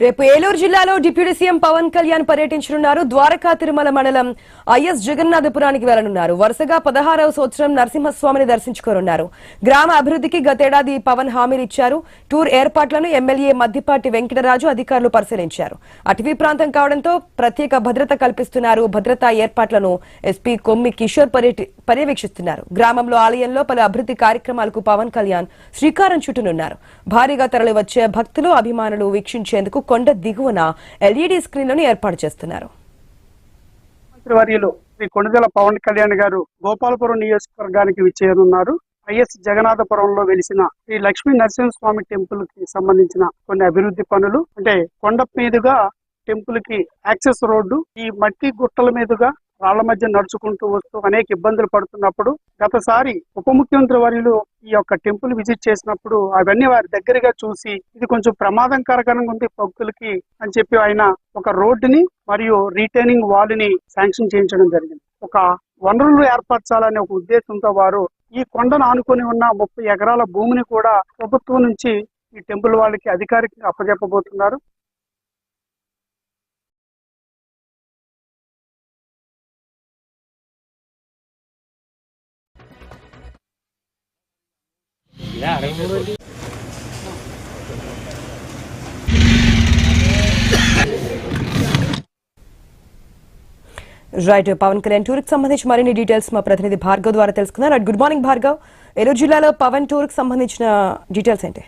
రేపు ఏలూరు జిల్లాలో deputy CM Pawan Kalyan పర్యటించనున్నారు. ద్వారకా తిరుమల మండలం ఐఎస్ జగన్నాథపురానికి వెళ్లనున్నారు. వరుసగా 16వ సంవత్సరం నరసింహస్వామిని దర్శించుకోనున్నారు. గ్రామ అభివృద్ధికి గతేడాది పవన్ హామీలు ఇచ్చారు. టూర్ ఏర్పాట్లను ఎమ్మెల్యే మద్దిపాటి వెంకటరాజు అధికారులు పరిశీలించారు. అటవీ ప్రాంతం కావడంతో ప్రత్యేక భద్రత కల్పిస్తున్నారు. భద్రతా ఏర్పాట్లను ఎస్పీ కొమ్మి కిషోర్ పర్యవేక్షిస్తున్నారు. గ్రామంలో ఆలయంలో పలు అభివృద్ధి కార్యక్రమాలకు పవన్ కళ్యాణ్ శ్రీకారం చుట్టనున్నారు. భారీగా తరలివచ్చే భక్తులు అభిమానులు వీక్షించేందుకు కొండ దిగువన ఎల్ఈడి స్క్రీన్లను ఏర్పాటు చేస్తున్నారు. మంత్రివర్యులు శ్రీ కొణిదెల పవన్ కళ్యాణ్ గారు గోపాలపురం నియోజకవర్గానికి విచ్చేయనున్నారు. ఐఎస్ జగన్నాథపురంలో వెలిసిన శ్రీ లక్ష్మీ నరసింహస్వామి టెంపుల్ కి సంబంధించిన కొన్ని అభివృద్ధి పనులు, అంటే కొండ మీదుగా టెంపుల్ కి యాక్సెస్ రోడ్డు, ఈ మట్టి గుట్టల మీదుగా రాళ్ల మధ్య నడుచుకుంటూ వస్తూ అనేక ఇబ్బందులు పడుతున్నప్పుడు గతసారి ఉప ముఖ్యమంత్రి వర్యులు ఈ యొక్క టెంపుల్ విజిట్ చేసినప్పుడు అవన్నీ వారి దగ్గరగా చూసి ఇది కొంచెం ప్రమాదకరంగా ఉంది భక్తులకి అని చెప్పి ఆయన ఒక రోడ్డుని మరియు రీటైనింగ్ వాల్ ని శాంక్షన్ చేయించడం జరిగింది. ఒక వనరులు ఏర్పరచాలనే ఒక ఉద్దేశంతో వారు ఈ కొండను ఆనుకొని ఉన్న 30 ఎకరాల భూమిని కూడా ప్రభుత్వం నుంచి ఈ టెంపుల్ వాళ్ళకి అధికారికంగా అప్పజెప్పబోతున్నారు. రైట్, పవన్ కళ్యాణ్ టూర్ కి సంబంధించి మరిన్ని డీటెయిల్స్ మా ప్రతినిధి భార్గవ్ ద్వారా తెలుసుకున్నారు. గుడ్ మార్నింగ్ భార్గవ్, ఏలూరు జిల్లాలో పవన్ టూర్ కి సంబంధించిన డీటెయిల్స్ ఏంటి?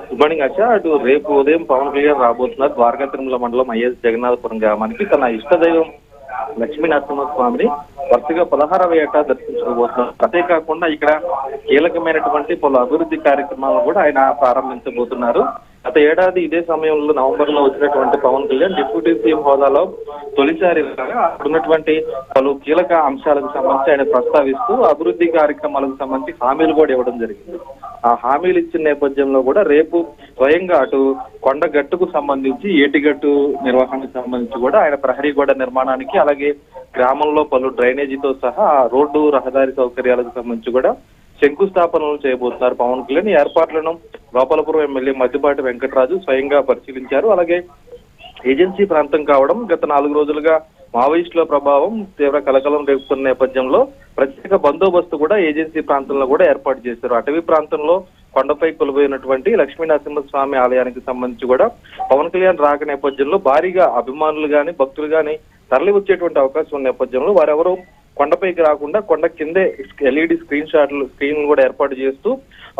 గుడ్ మార్నింగ్ ఆశ. అటు రేపు ఉదయం పవన్ కళ్యాణ్ రాబోతున్నారు. ద్వారకా తిరుమల మండలం ఐఎస్ జగన్నాథపురం గ్రామానికి తన ఇష్టదైవం లక్ష్మీ నరసింహస్వామిని వరుసగా 16వ ఏటా దర్శించుకోబోతున్నారు. అదే కాకుండా ఇక్కడ కీలకమైనటువంటి పలు అభివృద్ధి కార్యక్రమాలను కూడా ఆయన ప్రారంభించబోతున్నారు. గత ఏడాది ఇదే సమయంలో నవంబర్ లో వచ్చినటువంటి పవన్ కళ్యాణ్ డిప్యూటీ సీఎం హోదాలో తొలిసారి అక్కడున్నటువంటి పలు కీలక అంశాలకు సంబంధించి ఆయన ప్రస్తావిస్తూ అభివృద్ధి కార్యక్రమాలకు సంబంధించి హామీలు కూడా ఇవ్వడం జరిగింది. ఆ హామీలు ఇచ్చిన నేపథ్యంలో కూడా రేపు స్వయంగా అటు కొండ గట్టుకు సంబంధించి ఏటిగట్టు నిర్వహణకు సంబంధించి కూడా ఆయన ప్రహరీ గోడ నిర్మాణానికి, అలాగే గ్రామంలో పలు డ్రైనేజీతో సహా రోడ్డు రహదారి సౌకర్యాలకు సంబంధించి కూడా శంకుస్థాపనలు చేయబోతున్నారు పవన్ కళ్యాణ్. ఈ ఏర్పాట్లను గోపాలపురం ఎమ్మెల్యే మద్దిపాటి వెంకటరాజు స్వయంగా పరిశీలించారు. అలాగే ఏజెన్సీ ప్రాంతం కావడం, గత 4 రోజులుగా మావోయిస్టుల ప్రభావం తీవ్ర కలకలం రేపుతున్న నేపథ్యంలో ప్రత్యేక బందోబస్తు కూడా ఏజెన్సీ ప్రాంతంలో కూడా ఏర్పాటు చేశారు. అటవీ ప్రాంతంలో కొండపై కొలువైనటువంటి లక్ష్మీ నరసింహస్వామి ఆలయానికి సంబంధించి కూడా పవన్ కళ్యాణ్ రాక నేపథ్యంలో భారీగా అభిమానులు గాని భక్తులు గాని తరలి వచ్చేటువంటి అవకాశం ఉన్న నేపథ్యంలో వారెవరూ కొండపైకి రాకుండా కొండ కిందే ఎల్ఈడి స్క్రీన్ కూడా ఏర్పాటు చేస్తూ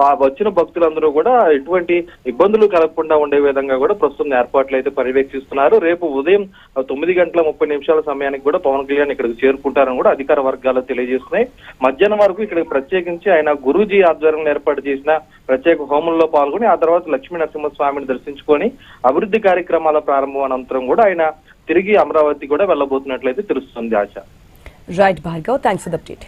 ఆ వచ్చిన భక్తులందరూ కూడా ఎటువంటి ఇబ్బందులు కలగకుండా ఉండే విధంగా కూడా ప్రస్తుతం ఏర్పాట్లు అయితే పర్యవేక్షిస్తున్నారు. రేపు ఉదయం 9:30 సమయానికి కూడా పవన్ కళ్యాణ్ ఇక్కడికి చేరుకుంటారని కూడా అధికార వర్గాలు తెలియజేస్తున్నాయి. మధ్యాహ్నం వరకు ఇక్కడికి ప్రత్యేకించి ఆయన గురూజీ ఆధ్వర్యంలో ఏర్పాటు చేసిన ప్రత్యేక హోమంలో పాల్గొని ఆ తర్వాత లక్ష్మీ నరసింహస్వామిని దర్శించుకొని అభివృద్ధి కార్యక్రమాల ప్రారంభం అనంతరం కూడా ఆయన తిరిగి అమరావతి కూడా వెళ్ళబోతున్నట్లయితే తెలుస్తుంది ఆశ. Right, Bhargav. Thanks for the update.